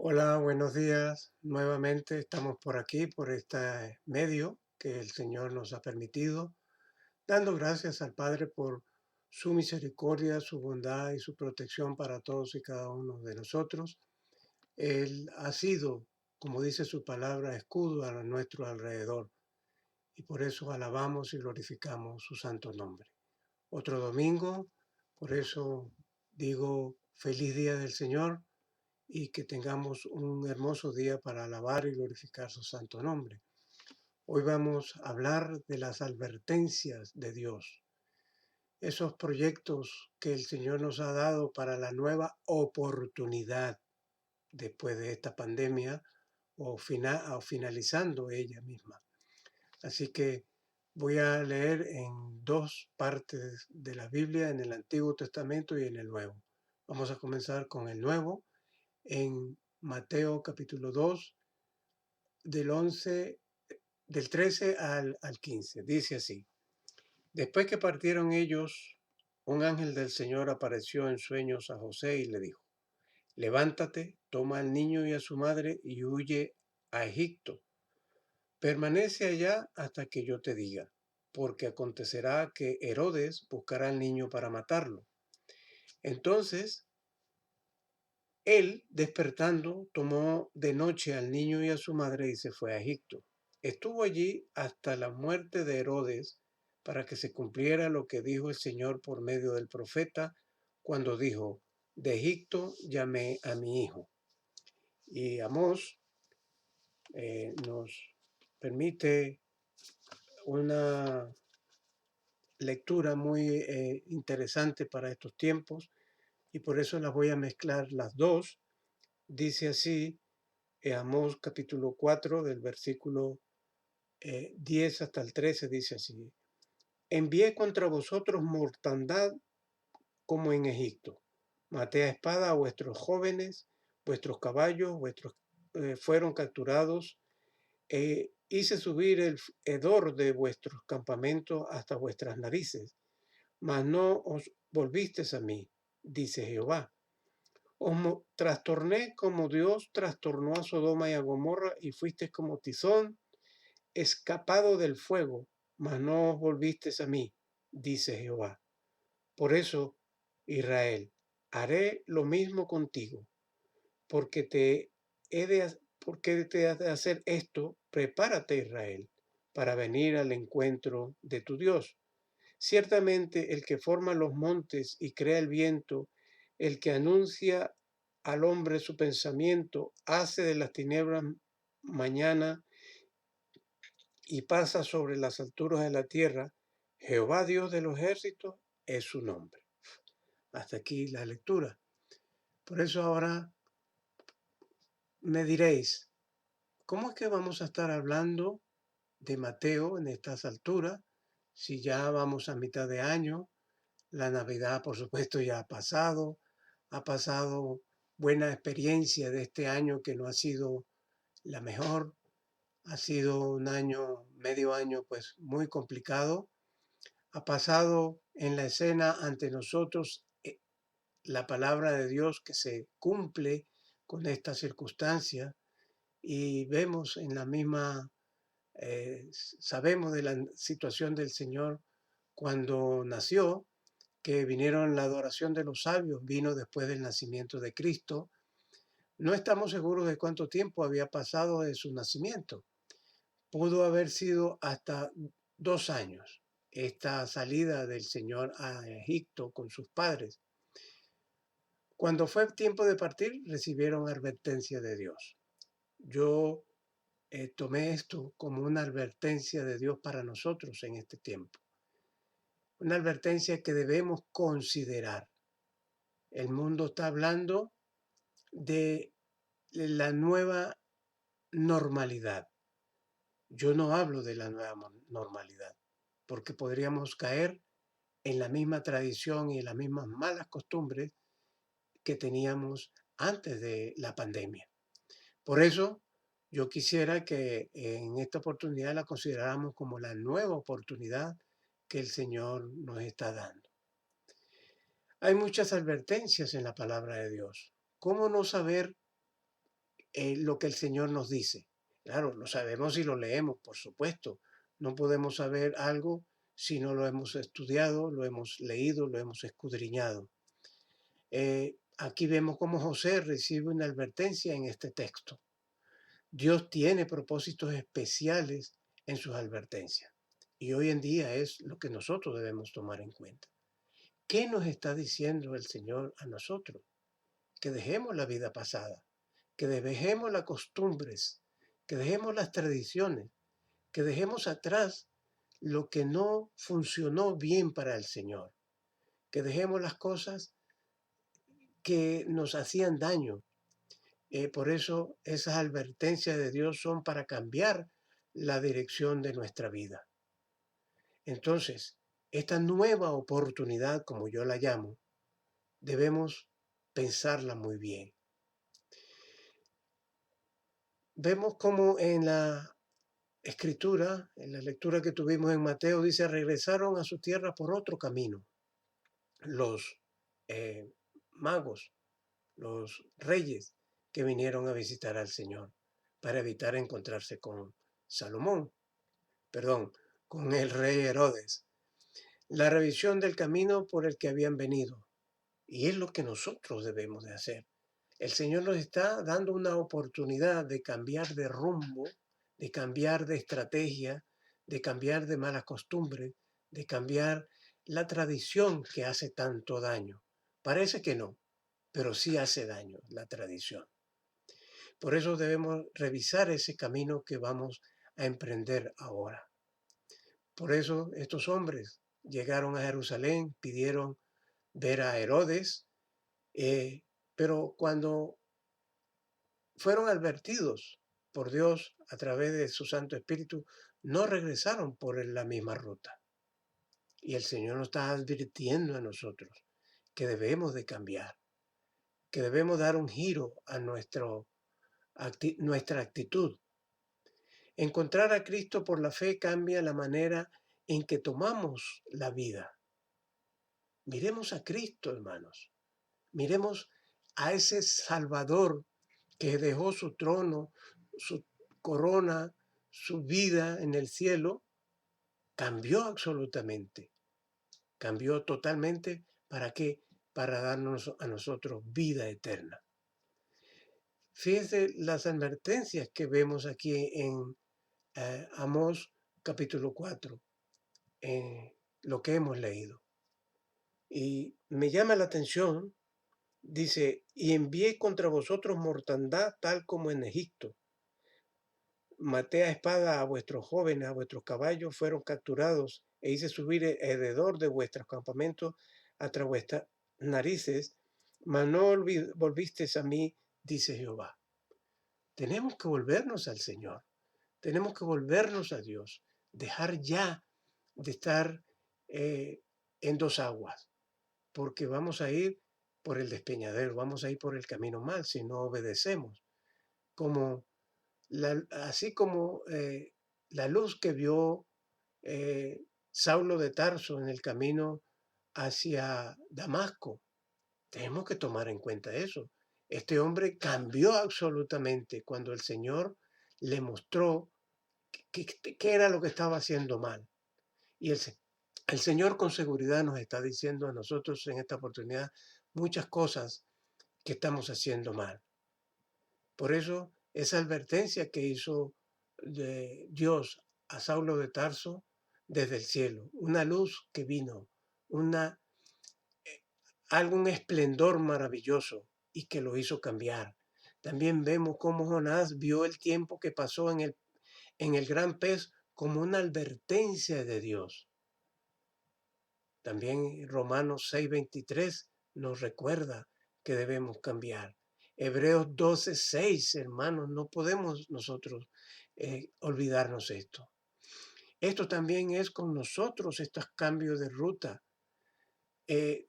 Hola, buenos días. Nuevamente estamos por aquí, por este medio que el Señor nos ha permitido, dando gracias al Padre por su misericordia, su bondad y su protección para todos y cada uno de nosotros. Él ha sido, como dice su palabra, escudo a nuestro alrededor y por eso alabamos y glorificamos su santo nombre. Otro domingo, por eso digo feliz día del Señor y que tengamos un hermoso día para alabar y glorificar su santo nombre. Hoy vamos a hablar de las advertencias de Dios, esos proyectos que el Señor nos ha dado para la nueva oportunidad después de esta pandemia o finalizando ella misma. Así que voy a leer en dos partes de la Biblia, en el Antiguo Testamento y en el Nuevo. Vamos a comenzar con el Nuevo en Mateo capítulo 2 del 11 del 13 al 15. Dice así: Después que partieron ellos, un ángel del Señor apareció en sueños a José y le dijo: Levántate, toma al niño y a su madre y huye a Egipto. Permanece allá hasta que yo te diga, porque acontecerá que Herodes buscará al niño para matarlo. Entonces él, despertando, tomó de noche al niño y a su madre y se fue a Egipto. Estuvo allí hasta la muerte de Herodes, para que se cumpliera lo que dijo el Señor por medio del profeta, cuando dijo: De Egipto llamé a mi hijo. Y Amós nos permite una lectura muy interesante para estos tiempos, y por eso las voy a mezclar las dos. Dice así: Amós capítulo 4 del versículo 10 hasta el 13 dice así: Envié contra vosotros mortandad como en Egipto. Maté a espada a vuestros jóvenes, vuestros caballos, vuestros fueron capturados. Hice subir el hedor de vuestros campamentos hasta vuestras narices, mas no os volvisteis a mí, dice Jehová. Trastorné como Dios trastornó a Sodoma y a Gomorra, y fuisteis como Tizón, escapado del fuego, mas no os volvisteis a mí, dice Jehová. Por eso, Israel, haré lo mismo contigo, porque porque te has de hacer esto. Prepárate, Israel, para venir al encuentro de tu Dios. Ciertamente el que forma los montes y crea el viento, el que anuncia al hombre su pensamiento, hace de las tinieblas mañana y pasa sobre las alturas de la tierra, Jehová Dios de los ejércitos es su nombre. Hasta aquí la lectura. Por eso ahora me diréis, ¿cómo es que vamos a estar hablando de Mateo en estas alturas si ya vamos a mitad de año? La Navidad, por supuesto, ya ha pasado buena experiencia de este año que no ha sido la mejor, ha sido un año, medio año, pues muy complicado. Ha pasado en la escena ante nosotros la palabra de Dios que se cumple con esta circunstancia, y vemos en la misma, sabemos de la situación del Señor cuando nació, que vinieron la adoración de los sabios, vino después del nacimiento de Cristo. No estamos seguros de cuánto tiempo había pasado de su nacimiento. Pudo haber sido hasta 2 años esta salida del Señor a Egipto con sus padres. Cuando fue tiempo de partir, recibieron advertencia de Dios. Yo tomé esto como una advertencia de Dios para nosotros en este tiempo. Una advertencia que debemos considerar. El mundo está hablando de la nueva normalidad. Yo no hablo de la nueva normalidad, porque podríamos caer en la misma tradición y en las mismas malas costumbres que teníamos antes de la pandemia. Por eso, yo quisiera que en esta oportunidad la consideráramos como la nueva oportunidad que el Señor nos está dando. Hay muchas advertencias en la palabra de Dios. ¿Cómo no saber lo que el Señor nos dice. Claro, lo sabemos si lo leemos, por supuesto. No podemos saber algo si no lo hemos estudiado, lo hemos leído, lo hemos escudriñado. Aquí vemos cómo José recibe una advertencia en este texto. Dios tiene propósitos especiales en sus advertencias. Y hoy en día es lo que nosotros debemos tomar en cuenta. ¿Qué nos está diciendo el Señor a nosotros? Que dejemos la vida pasada, que dejemos las costumbres, que dejemos las tradiciones, que dejemos atrás lo que no funcionó bien para el Señor, que dejemos las cosas que nos hacían daño. Por eso esas advertencias de Dios son para cambiar la dirección de nuestra vida. Entonces, esta nueva oportunidad, como yo la llamo, debemos pensarla muy bien. Vemos como en la escritura, en la lectura que tuvimos en Mateo, dice, regresaron a su tierra por otro camino. Los eh, magos, los reyes que vinieron a visitar al Señor para evitar encontrarse con Salomón, perdón, con el rey Herodes. La revisión del camino por el que habían venido. Y es lo que nosotros debemos de hacer. El Señor nos está dando una oportunidad de cambiar de rumbo, de cambiar de estrategia, de cambiar de malas costumbres, de cambiar la tradición que hace tanto daño. Parece que no, pero sí hace daño la tradición. Por eso debemos revisar ese camino que vamos a emprender ahora. Por eso estos hombres llegaron a Jerusalén, pidieron ver a Herodes, pero cuando fueron advertidos por Dios a través de su Santo Espíritu, no regresaron por la misma ruta. Y el Señor nos está advirtiendo a nosotros que debemos de cambiar, que debemos dar un giro a nuestra actitud. Encontrar a Cristo por la fe cambia la manera en que tomamos la vida. Miremos a Cristo, hermanos. Miremos a ese Salvador que dejó su trono, su corona, su vida en el cielo, cambió absolutamente, cambió totalmente. ¿Para qué? Para darnos a nosotros vida eterna. Fíjense las advertencias que vemos aquí en Amós capítulo 4, en lo que hemos leído. Y me llama la atención, dice, y envié contra vosotros mortandad tal como en Egipto. Maté a espada a vuestros jóvenes, a vuestros caballos fueron capturados e hice subir alrededor de vuestros campamentos hasta vuestras narices, mas no volvisteis a mí, dice Jehová. Tenemos que volvernos al Señor, tenemos que volvernos a Dios, dejar ya de estar en dos aguas, porque vamos a ir por el despeñadero, vamos a ir por el camino mal si no obedecemos. Como así como la luz que vio Saulo de Tarso en el camino hacia Damasco, tenemos que tomar en cuenta eso. Este hombre cambió absolutamente cuando el Señor le mostró qué era lo que estaba haciendo mal. Y el Señor con seguridad nos está diciendo a nosotros en esta oportunidad muchas cosas que estamos haciendo mal. Por eso, esa advertencia que hizo Dios a Saulo de Tarso desde el cielo, una luz que vino, algún esplendor maravilloso y que lo hizo cambiar. También vemos cómo Jonás vio el tiempo que pasó en el gran pez como una advertencia de Dios. También Romanos 6:23 nos recuerda que debemos cambiar. Hebreos 12:6, hermanos, no podemos nosotros olvidarnos esto. Esto también es con nosotros, estos cambios de ruta.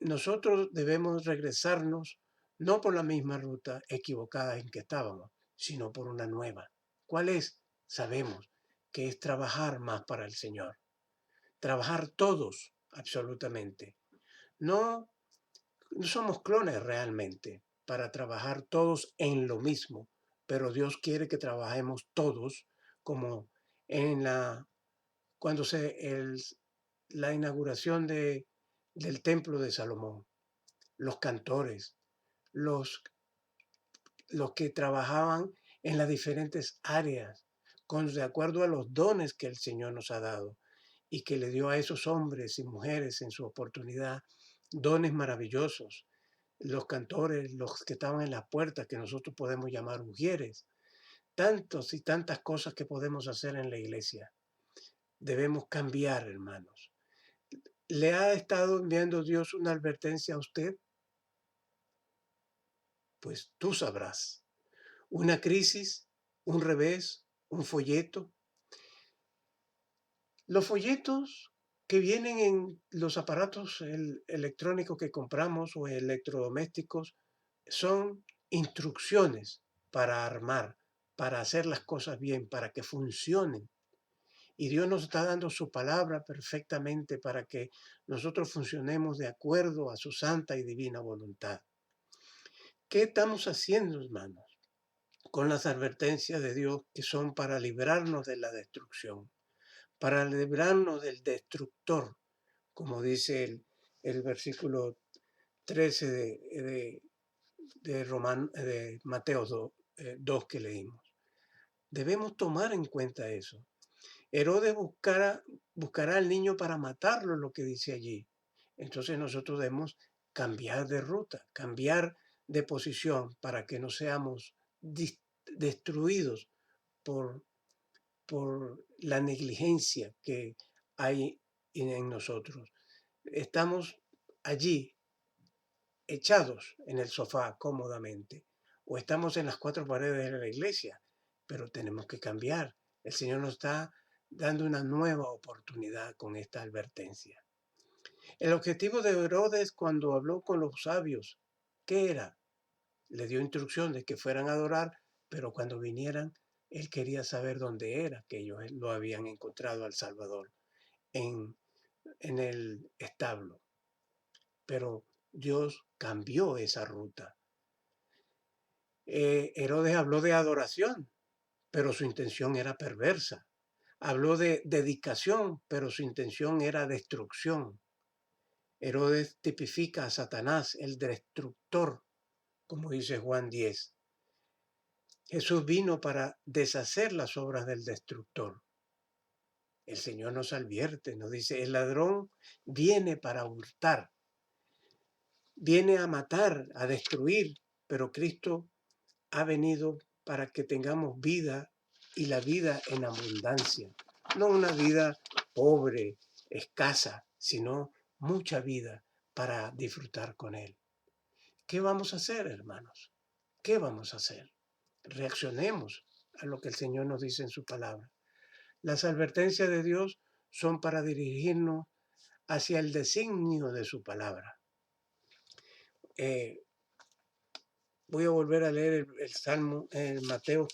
Nosotros debemos regresarnos no por la misma ruta equivocada en que estábamos, sino por una nueva. ¿Cuál es? Sabemos que es trabajar más para el Señor. Trabajar todos, absolutamente. No, no somos clones realmente para trabajar todos en lo mismo. pero Dios quiere que trabajemos todos, como en cuando la inauguración del templo de Salomón, los cantores, los, los que trabajaban en las diferentes áreas, de acuerdo a los dones que el Señor nos ha dado y que le dio a esos hombres y mujeres en su oportunidad, dones maravillosos. Los cantores, los que estaban en las puertas, que nosotros podemos llamar ujieres, tantos y tantas cosas que podemos hacer en la iglesia. Debemos cambiar, hermanos. ¿Le ha estado enviando Dios una advertencia a usted? Pues tú sabrás. Una crisis, un revés, un folleto. Los folletos que vienen en los aparatos electrónicos que compramos o electrodomésticos son instrucciones para armar, para hacer las cosas bien, para que funcionen. Y Dios nos está dando su palabra perfectamente para que nosotros funcionemos de acuerdo a su santa y divina voluntad. ¿Qué estamos haciendo, hermanos, con las advertencias de Dios que son para librarnos de la destrucción, para librarnos del destructor, como dice el versículo 13 de Mateo 2 que leímos? Debemos tomar en cuenta eso. Herodes buscará al niño para matarlo, lo que dice allí. Entonces nosotros debemos cambiar de ruta, cambiar de posición para que no seamos destruidos por, por la negligencia que hay en nosotros. Estamos allí echados en el sofá cómodamente o estamos en las cuatro paredes de la iglesia, pero tenemos que cambiar. El Señor nos está dando una nueva oportunidad con esta advertencia. El objetivo de Herodes cuando habló con los sabios, ¿qué era? Le dio instrucción de que fueran a adorar, pero cuando vinieran, él quería saber dónde era que ellos lo habían encontrado al Salvador, en, en el establo. Pero Dios cambió esa ruta. Herodes habló de adoración, pero su intención era perversa. Habló de dedicación, pero su intención era destrucción. Herodes tipifica a Satanás, el destructor, como dice Juan 10. Jesús vino para deshacer las obras del destructor. El Señor nos advierte, nos dice, el ladrón viene para hurtar, viene a matar, a destruir, pero Cristo ha venido para que tengamos vida y la vida en abundancia. No una vida pobre, escasa, sino mucha vida para disfrutar con Él. ¿Qué vamos a hacer, hermanos? ¿Qué vamos a hacer? Reaccionemos a lo que el Señor nos dice en su palabra. Las advertencias de Dios son para dirigirnos hacia el designio de su palabra. Voy a volver a leer el Salmo, Mateo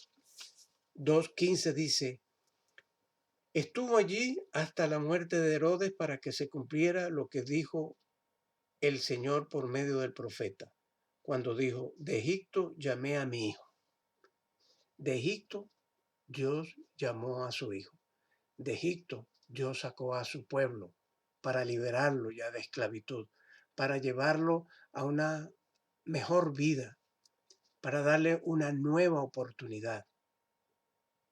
2:15 dice, estuvo allí hasta la muerte de Herodes para que se cumpliera lo que dijo el Señor por medio del profeta, cuando dijo, de Egipto llamé a mi hijo. De Egipto Dios llamó a su hijo. De Egipto Dios sacó a su pueblo para liberarlo ya de esclavitud, para llevarlo a una mejor vida, para darle una nueva oportunidad.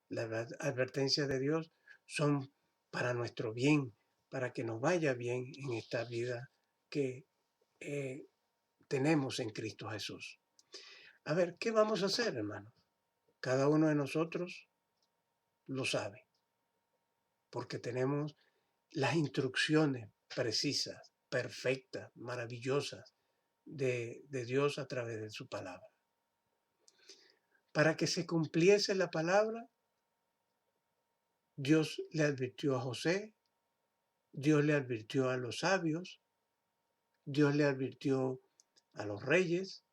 Las advertencias de Dios son para nuestro bien, para que nos vaya bien en esta vida que tenemos en Cristo Jesús. A ver, ¿qué vamos a hacer, hermanos? Cada uno de nosotros lo sabe, porque tenemos las instrucciones precisas, perfectas, maravillosas de Dios a través de su palabra. Para que se cumpliese la palabra, Dios le advirtió a José, Dios le advirtió a los sabios, Dios le advirtió a los reyes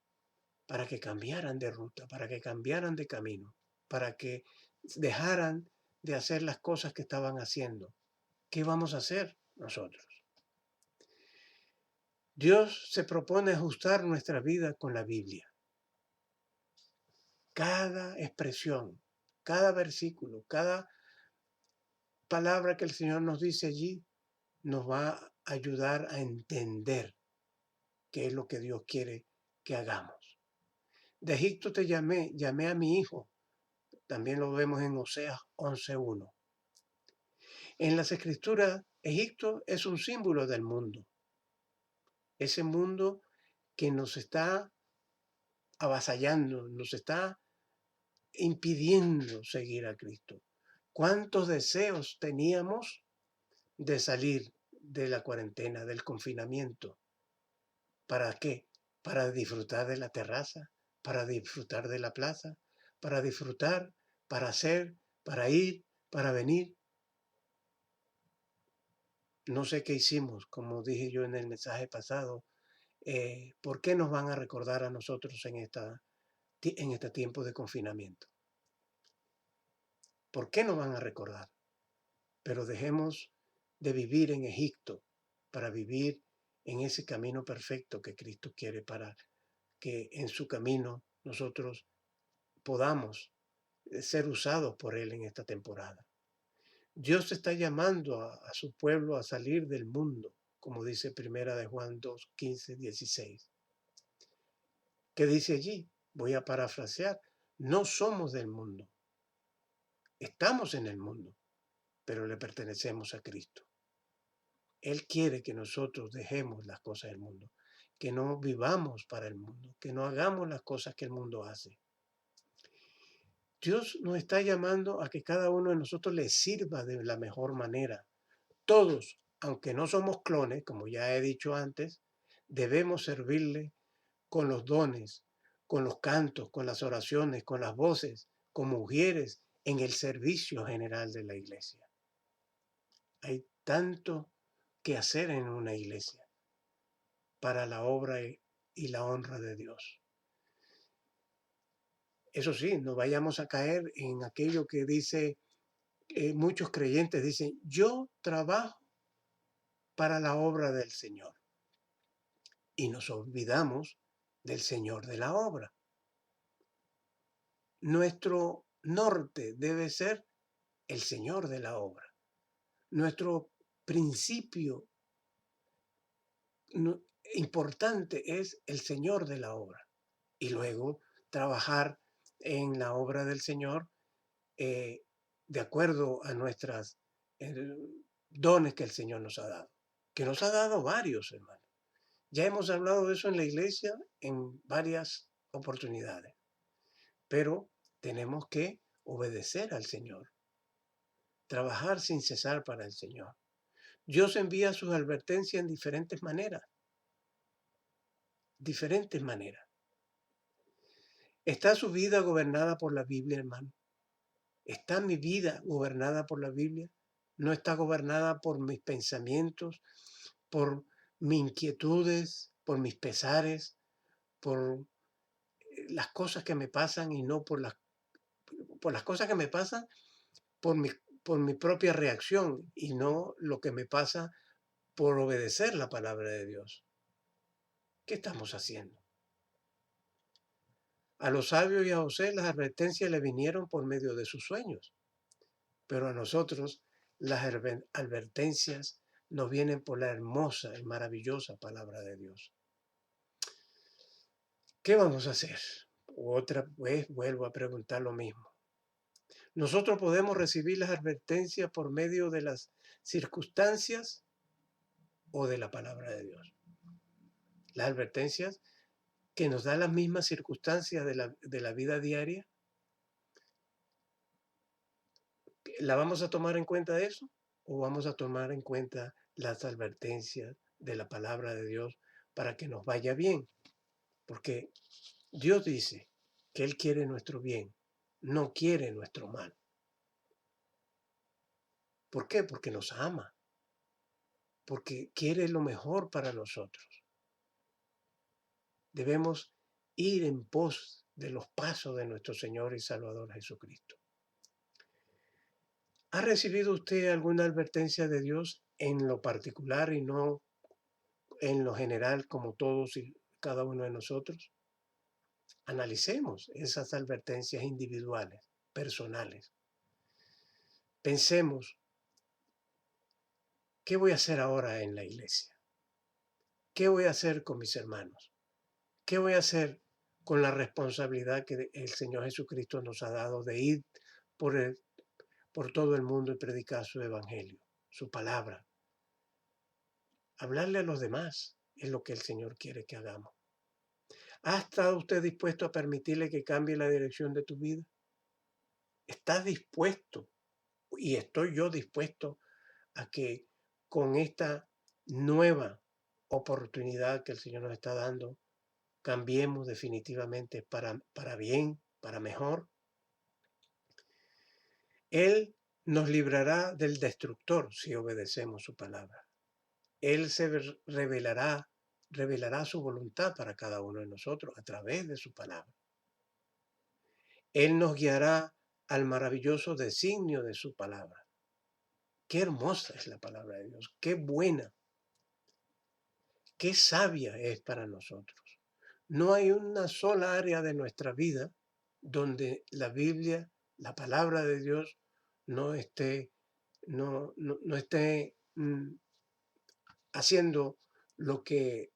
para que cambiaran de ruta, para que cambiaran de camino, para que dejaran de hacer las cosas que estaban haciendo. ¿Qué vamos a hacer nosotros? Dios se propone ajustar nuestra vida con la Biblia. cada expresión, cada versículo, cada palabra que el Señor nos dice allí, nos va a ayudar a entender qué es lo que Dios quiere que hagamos. De Egipto te llamé, llamé a mi hijo. También lo vemos en Oseas 11:1. En las Escrituras, Egipto es un símbolo del mundo. Ese mundo que nos está avasallando, nos está impidiendo seguir a Cristo. ¿Cuántos deseos teníamos de salir de la cuarentena, del confinamiento? ¿Para qué? Para disfrutar de la terraza, para disfrutar de la plaza, para disfrutar, para hacer, para ir, para venir. No sé qué hicimos, como dije yo en el mensaje pasado. ¿Por qué nos van a recordar a nosotros en este tiempo de confinamiento? ¿Por qué nos van a recordar? Pero dejemos de vivir en Egipto para vivir en ese camino perfecto que Cristo quiere, para que en su camino nosotros podamos ser usados por Él en esta temporada. Dios está llamando a su pueblo a salir del mundo, como dice Primera de Juan 2, 15, 16. ¿Qué dice allí? Voy a parafrasear. No somos del mundo. Estamos en el mundo, pero le pertenecemos a Cristo. Él quiere que nosotros dejemos las cosas del mundo, que no vivamos para el mundo, que no hagamos las cosas que el mundo hace. Dios nos está llamando a que cada uno de nosotros le sirva de la mejor manera. Todos, aunque no somos clones, como ya he dicho antes, debemos servirle con los dones, con los cantos, con las oraciones, con las voces, como mujeres en el servicio general de la iglesia. Hay tanto que hacer en una iglesia para la obra y la honra de Dios. Eso sí, no vayamos a caer en aquello que dice, muchos creyentes dicen, yo trabajo para la obra del Señor. Y nos olvidamos del Señor de la obra. Nuestro norte debe ser el Señor de la obra. Nuestro principio importante es el Señor de la obra. Y luego trabajar en la obra del Señor de acuerdo a nuestras dones que el Señor nos ha dado. Que nos ha dado varios, hermanos. Ya hemos hablado de eso en la iglesia en varias oportunidades. Pero tenemos que obedecer al Señor. Trabajar sin cesar para el Señor. Dios envía sus advertencias en diferentes maneras. Diferentes maneras. ¿Está su vida gobernada por la Biblia, hermano? ¿Está mi vida gobernada por la Biblia? ¿No está gobernada por mis pensamientos, por mis inquietudes, por mis pesares, por las cosas que me pasan y no por las cosas que me pasan por mi propia reacción y no lo que me pasa por obedecer la palabra de Dios? ¿Qué estamos haciendo? A los sabios y a José las advertencias le vinieron por medio de sus sueños, pero a nosotros las advertencias nos vienen por la hermosa y maravillosa palabra de Dios. ¿Qué vamos a hacer? Otra vez vuelvo a preguntar lo mismo. Nosotros podemos recibir las advertencias por medio de las circunstancias o de la palabra de Dios. Las advertencias que nos dan las mismas circunstancias de la vida diaria, ¿la vamos a tomar en cuenta eso? ¿O vamos a tomar en cuenta las advertencias de la palabra de Dios para que nos vaya bien? Porque Dios dice que Él quiere nuestro bien, no quiere nuestro mal. ¿Por qué? Porque nos ama, porque quiere lo mejor para nosotros. Debemos ir en pos de los pasos de nuestro Señor y Salvador Jesucristo. ¿Ha recibido usted alguna advertencia de Dios en lo particular y no en lo general como todos y cada uno de nosotros? analicemos esas advertencias individuales, personales. Pensemos, ¿qué voy a hacer ahora en la iglesia? ¿Qué voy a hacer con mis hermanos? ¿Qué voy a hacer con la responsabilidad que el Señor Jesucristo nos ha dado de ir por, por todo el mundo y predicar su evangelio, su palabra? Hablarle a los demás es lo que el Señor quiere que hagamos. ¿Ha estado usted dispuesto a permitirle que cambie la dirección de tu vida? ¿Estás dispuesto y estoy yo dispuesto a que con esta nueva oportunidad que el Señor nos está dando, cambiemos definitivamente para bien, para mejor? Él nos librará del destructor si obedecemos su palabra. Él revelará su voluntad para cada uno de nosotros a través de su palabra. Él nos guiará al maravilloso designio de su palabra. Qué hermosa es la palabra de Dios, qué buena, qué sabia es para nosotros. No hay una sola área de nuestra vida donde la Biblia, la palabra de Dios, no esté, no esté haciendo lo que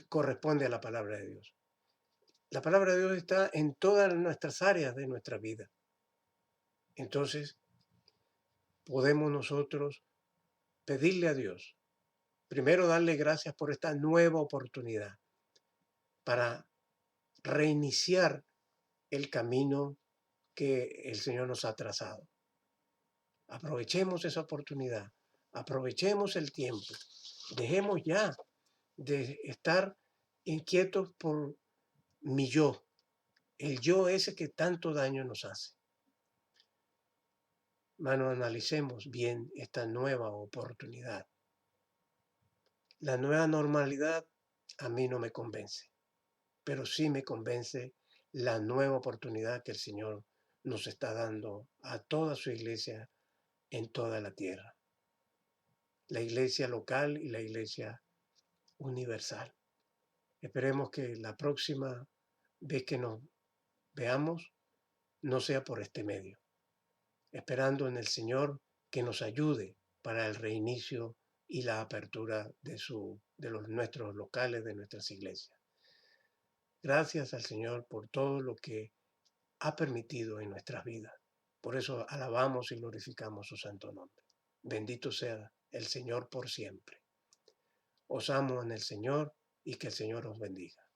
corresponde a la palabra de Dios. La palabra de Dios está en todas nuestras áreas de nuestra vida. Entonces, podemos nosotros pedirle a Dios, primero darle gracias por esta nueva oportunidad para reiniciar el camino que el Señor nos ha trazado. Aprovechemos esa oportunidad, aprovechemos el tiempo, dejemos ya de estar inquietos por mi yo, el yo ese que tanto daño nos hace. Hermano, analicemos bien esta nueva oportunidad. La nueva normalidad a mí no me convence, pero sí me convence la nueva oportunidad que el Señor nos está dando a toda su iglesia en toda la tierra. La iglesia local y la iglesia universal. Esperemos que la próxima vez que nos veamos no sea por este medio, esperando en el Señor que nos ayude para el reinicio y la apertura de los nuestros locales, de nuestras iglesias. Gracias al Señor por todo lo que ha permitido en nuestras vidas. Por eso alabamos y glorificamos su santo nombre. Bendito sea el Señor por siempre. Os amo en el Señor y que el Señor os bendiga.